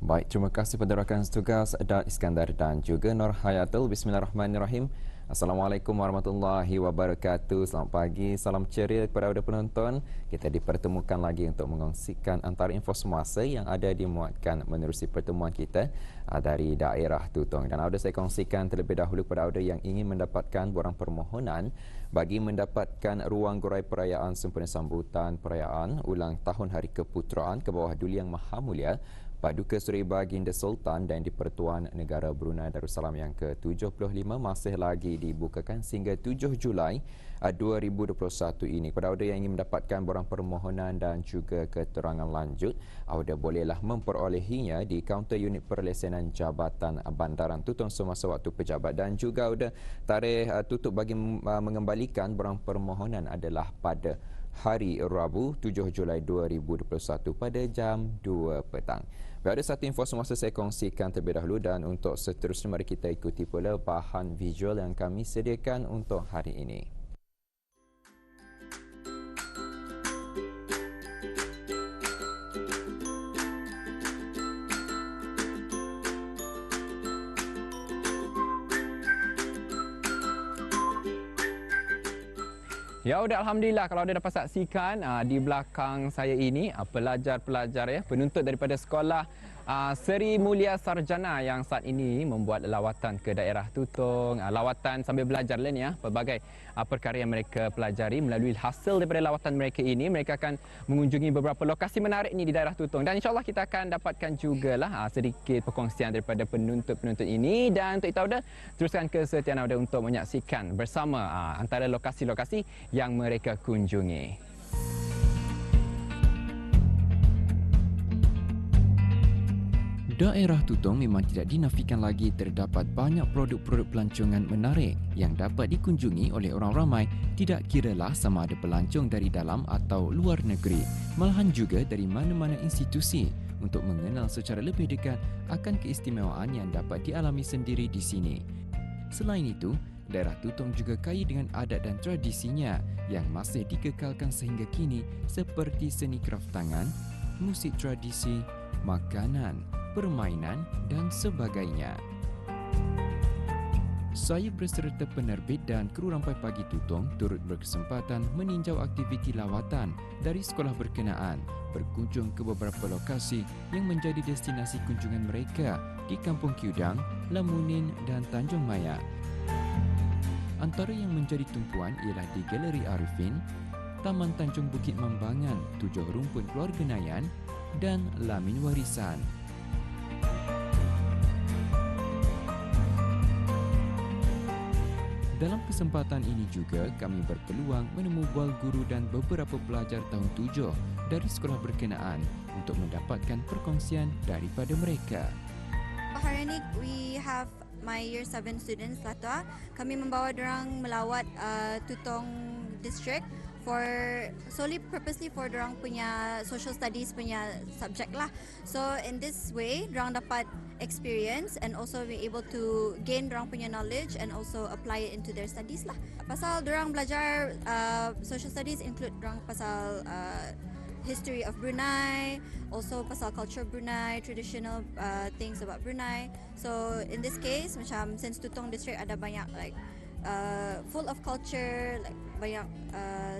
Baik, terima kasih kepada rakan tugas Dan Iskandar dan juga Nur Hayatul. Bismillahirrahmanirrahim. Assalamualaikum warahmatullahi wabarakatuh. Selamat pagi, salam ceria kepada penonton. Kita dipertemukan lagi untuk mengongsikan antara info semasa yang ada dimuatkan menerusi pertemuan kita dari daerah Tutong. Dan saya kongsikan terlebih dahulu kepada yang ingin mendapatkan borang permohonan bagi mendapatkan ruang gerai perayaan sempena sambutan perayaan ulang tahun Hari Keputeraan ke bawah Duli Yang Maha Mulia Paduka Suri Baginda Sultan dan di-Pertuan Negara Brunei Darussalam yang ke-75 masih lagi dibukakan sehingga 7 Julai 2021 ini. Kepada audio yang ingin mendapatkan borang permohonan dan juga keterangan lanjut, audio bolehlah memperolehinya di kaunter unit perlesenan Jabatan Bandaran Tutong semasa waktu pejabat, dan juga audio tarikh tutup bagi mengembalikan borang permohonan adalah pada hari Rabu 7 Julai 2021 pada jam 2 petang. Ada satu info semasa saya kongsikan terlebih dahulu, dan untuk seterusnya mari kita ikuti pula bahan visual yang kami sediakan untuk hari ini. Ya, udah, alhamdulillah kalau anda dapat saksikan di belakang saya ini pelajar-pelajar penuntut daripada sekolah Seri Mulia Sarjana yang saat ini membuat lawatan ke daerah Tutong. Lawatan sambil belajar ni pelbagai perkara yang mereka pelajari. Melalui hasil daripada lawatan mereka ini, mereka akan mengunjungi beberapa lokasi menarik ni di daerah Tutong, dan insyaAllah kita akan dapatkan jugalah sedikit perkongsian daripada penuntud-penuntud ini. Dan untuk itu teruskan kesetiaan anda untuk menyaksikan bersama antara lokasi-lokasi yang mereka kunjungi. Daerah Tutong memang tidak dinafikan lagi terdapat banyak produk-produk pelancongan menarik yang dapat dikunjungi oleh orang ramai, tidak kiralah sama ada pelancong dari dalam atau luar negeri, malahan juga dari mana-mana institusi, untuk mengenal secara lebih dekat akan keistimewaan yang dapat dialami sendiri di sini. Selain itu, daerah Tutong juga kaya dengan adat dan tradisinya yang masih dikekalkan sehingga kini, seperti seni kraft tangan, musik tradisi, makanan, permainan dan sebagainya. Saya berserta penerbit dan kru Rampai Pagi Tutong turut berkesempatan meninjau aktiviti lawatan dari sekolah berkenaan, berkunjung ke beberapa lokasi yang menjadi destinasi kunjungan mereka di Kampung Kiudang, Lamunin dan Tanjung Maya. Antara yang menjadi tumpuan ialah di Galeri Arifin, Taman Tanjung Bukit Mambangan, Tujuh Rumpun Keluarga Nayan dan Lamin Warisan. Dalam kesempatan ini juga kami berpeluang menemu bual guru dan beberapa pelajar tahun 7 dari sekolah berkenaan untuk mendapatkan perkongsian daripada mereka. Hari ini we have my year 7 students Latua. Kami membawa dorang melawat Tutong district for solely purposely for dorang punya social studies punya subject lah. So in this way dorang dapat experience and also be able to gain dorang punya knowledge and also apply it into their studies lah. Pasal dorang belajar social studies include dorang pasal history of Brunei, also pasal culture Brunei, traditional things about Brunei. So in this case, macam since Tutong district ada banyak like full of culture, like banyak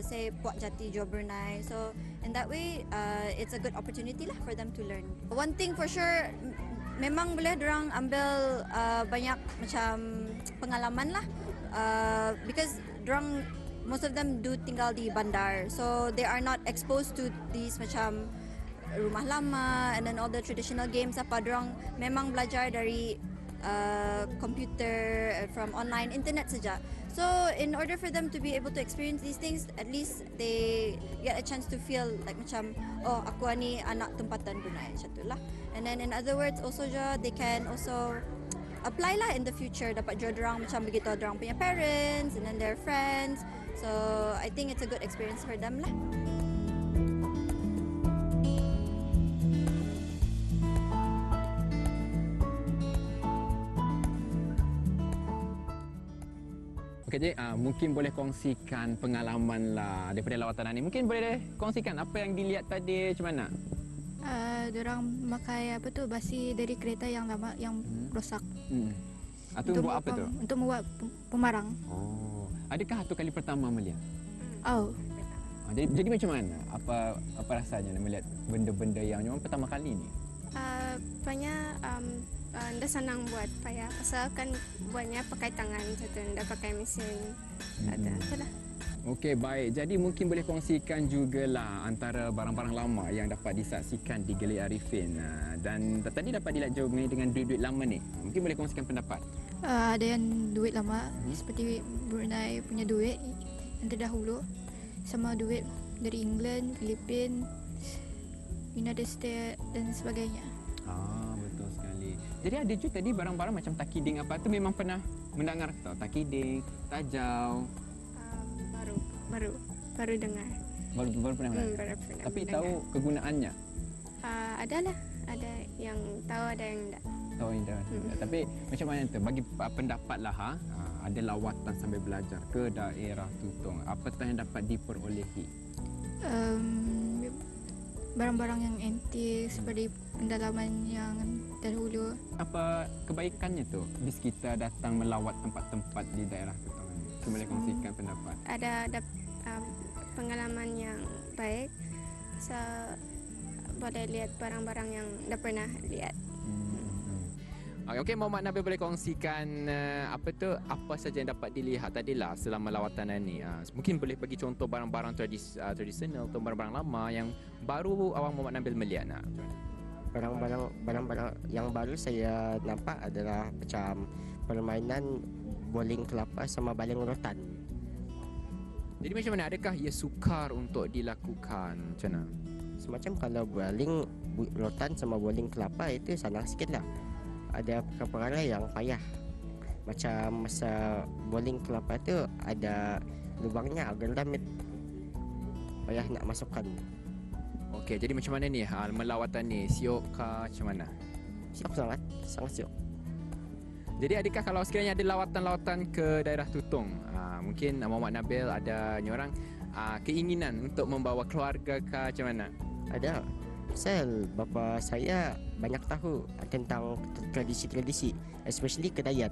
say Puak Jati Johor Brunei. So in that way, it's a good opportunity lah for them to learn. One thing for sure, memang boleh dorang ambil banyak macam pengalaman lah, because dorang most of them do tinggal di bandar, so they are not exposed to these macam rumah lama and then all the traditional games. Apa dorang memang belajar dari computer, from online internet saja. So in order for them to be able to experience these things, at least they get a chance to feel like macam, oh aku ni anak tempatan Brunei, macam tu lah. And then in other words also they can also apply lah in the future, dapat jual dorang macam begitu dorang punya parents and then their friends. So I think it's a good experience for them lah. Okey, mungkin boleh kongsikan pengalaman lah daripada lawatan ni. Mungkin boleh kongsikan apa yang dilihat tadi, macam mana? Diorang memakai apa tu basi dari kereta yang lama yang rosak. Atau buat apa tu? Untuk membuat pemarang. Oh, adakah itu kali pertama melihat? Oh, Jadi macam mana? Apa rasanya melihat benda-benda yang memang pertama kali ni? Banyak dah senang buat payah pasal kan buatnya pakai tangan macam tu, dah pakai mesin. Itulah. Okey, baik. Jadi mungkin boleh kongsikan jugalah antara barang-barang lama yang dapat disaksikan di Gelik Arifin. Dan tadi dapat dilihat jauh mengenai dengan duit-duit lama ni. Mungkin boleh kongsikan pendapat. ada yang duit lama seperti Brunei punya duit yang terdahulu, sama duit dari England, Filipin, United States dan sebagainya. Betul sekali. Jadi ada juga tadi barang-barang macam takiding apa tu memang pernah mendengar tau? Takiding, tajau. Baru dengar. Baru pernah mendengar. Baru pernah Tapi mendengar. tahu kegunaannya. Adalah, ada yang tahu, ada yang tak. Tahu yang dah. Tapi macam mana tu? Bagi pendapat lah ada lawatan sambil belajar ke daerah Tutong. Apatah yang dapat diperolehi? Barang-barang yang antik seperti pendalaman yang dahulu. Apa kebaikannya tu di sekitar datang melawat tempat-tempat di daerah Tutong ini? Cuma boleh kongsikan pendapat. Ada pengalaman yang baik. So, boleh lihat barang-barang yang dah pernah lihat. Okey, Muhammad Nabil boleh kongsikan apa saja yang dapat dilihat tadilah selama lawatan ini. Mungkin boleh bagi contoh barang-barang tradisional atau barang-barang lama yang baru awak Muhammad Nabil melihat. Barang-barang yang baru saya nampak adalah macam permainan boling kelapa sama baling rotan. Jadi macam mana? Adakah ia sukar untuk dilakukan? Macam mana? Semacam kalau baling rotan sama boling kelapa itu senang sikit lah. Ada perkara yang payah. Macam masa boling kelapa tu ada lubangnya agak damit. Payah nak masukkan. Okey, jadi macam mana ni melawatan ni? Siok ke macam mana? Siap sangat siap. Jadi adakah kalau sekiranya ada lawatan-lawatan ke daerah Tutong, mungkin Muhammad Nabil ada orang keinginan untuk membawa keluarga ke macam mana? Ada. Pasal bapa saya banyak tahu tentang tradisi-tradisi, especially Kedayan.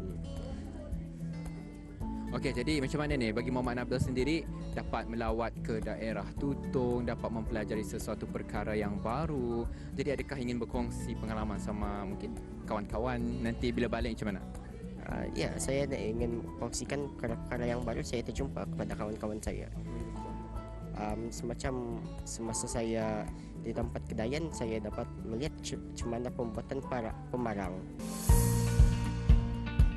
Okey, jadi macam mana ni bagi Muhammad Nabil sendiri dapat melawat ke daerah Tutong, dapat mempelajari sesuatu perkara yang baru. Jadi adakah ingin berkongsi pengalaman sama mungkin kawan-kawan nanti bila balik macam mana? Ya, saya ingin kongsikan perkara-perkara yang baru saya terjumpa kepada kawan-kawan saya. Semacam semasa saya di tempat Kedayan, saya dapat melihat macam mana pembuatan para pemarang.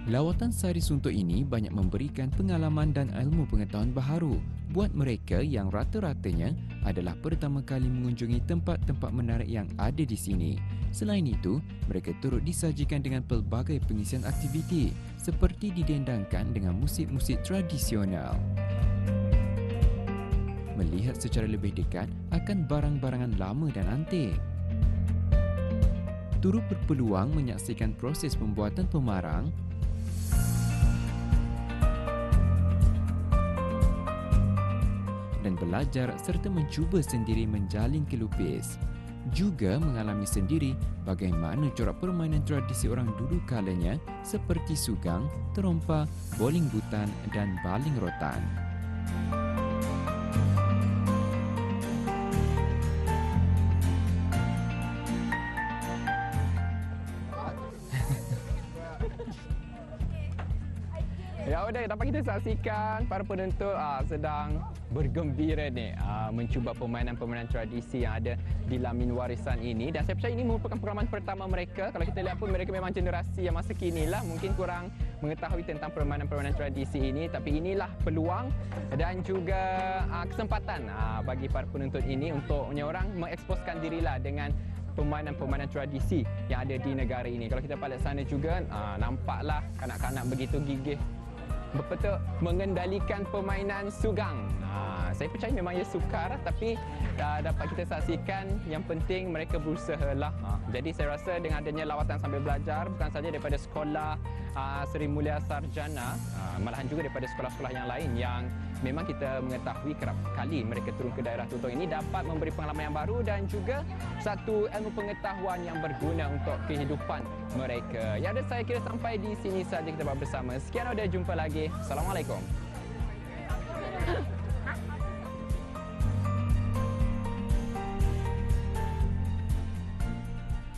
Lawatan sehari suntuk ini banyak memberikan pengalaman dan ilmu pengetahuan baharu buat mereka yang rata-ratanya adalah pertama kali mengunjungi tempat-tempat menarik yang ada di sini. Selain itu, mereka turut disajikan dengan pelbagai pengisian aktiviti seperti didendangkan dengan musik-musik tradisional. Melihat secara lebih dekat akan barang-barangan lama dan antik. Turut berpeluang menyaksikan proses pembuatan pemarang dan belajar serta mencuba sendiri menjalin kelupis. Juga mengalami sendiri bagaimana corak permainan tradisi orang dulu kalanya seperti sugang, terompa, boling butan dan baling rotan. Ya udah, dapat kita saksikan para penuntut sedang bergembira ni mencuba permainan-permainan tradisi yang ada di Lamin Warisan ini, dan saya percaya ini merupakan pengalaman pertama mereka. Kalau kita lihat pun mereka memang generasi yang masa kini lah, mungkin kurang mengetahui tentang permainan-permainan tradisi ini, tapi inilah peluang dan juga kesempatan bagi para penuntut ini untuk orang mengeksposkan dirilah dengan permainan-permainan tradisi yang ada di negara ini. Kalau kita balik sana juga nampaklah kanak-kanak begitu gigih betul mengendalikan permainan sugang. Saya percaya memang ia sukar, tapi dapat kita saksikan yang penting mereka berusahalah. Jadi saya rasa dengan adanya lawatan sambil belajar bukan saja daripada sekolah Seri Mulia Sarjana, malahan juga daripada sekolah-sekolah yang lain yang memang kita mengetahui kerap kali mereka turun ke daerah Tutong ini dapat memberi pengalaman yang baru dan juga satu ilmu pengetahuan yang berguna untuk kehidupan mereka. Ya, dan saya kira sampai di sini saja kita bersama. Sekian, ada jumpa lagi. Assalamualaikum.